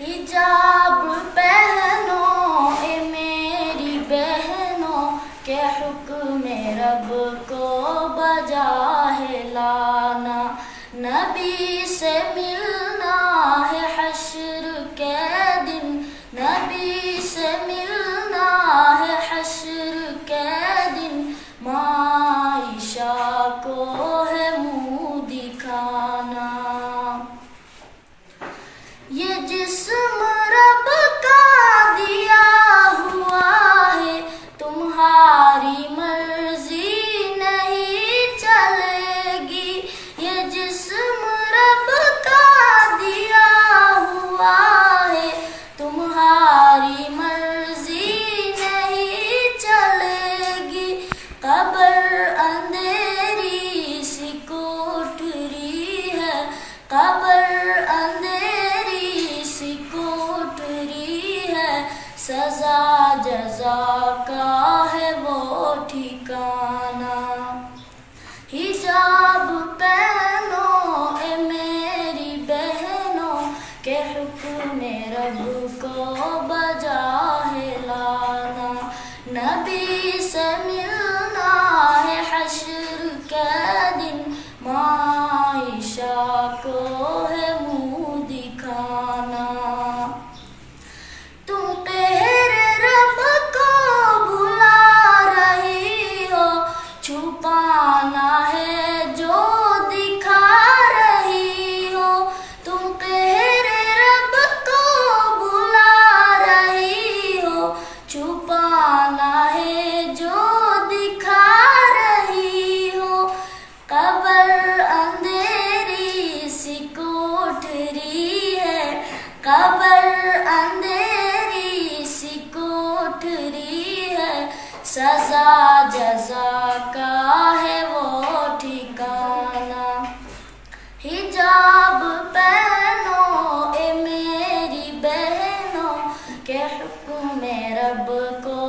हिजाब पहनो ए मेरी बहनों के हुक्म रब को बजा है लाना। नबी से मिलना है हश्र के दिन, नबी से मिलना है हश्र के दिन। माइशा को है मुँह दिखाना। ये जिस्म रब का दिया हुआ है, तुम्हारी मर्जी नहीं चलेगी। ये जिस्म रब का दिया हुआ है, तुम्हारी मर्जी नहीं चलेगी। कब्र अंधेरी सी कोठरी है, कब्र अंधेरी सी कोठरी है। सजा जजा का है वो ठिकाना। हिजाब पहनो ए मेरी बहनों के हुक्म रब को बजा है लाना। नबी से मिलना है हश्र के दिन, माइशा को है मुँह दिखाना। तुम तेरे रब को बुला रही हो, छुपाना है जो दिखा रही हो। तुम तेरे रब को बुला रही हो, छुपाना है जो दिखा रही हो। कब्र अंधेरी सी कोठरी है, कब्र अंधेरी सी कोठरी है। सजा जजा का है वो ठिकाना। हिजाब पहनो ए मेरी बहनों के हुक्म रब को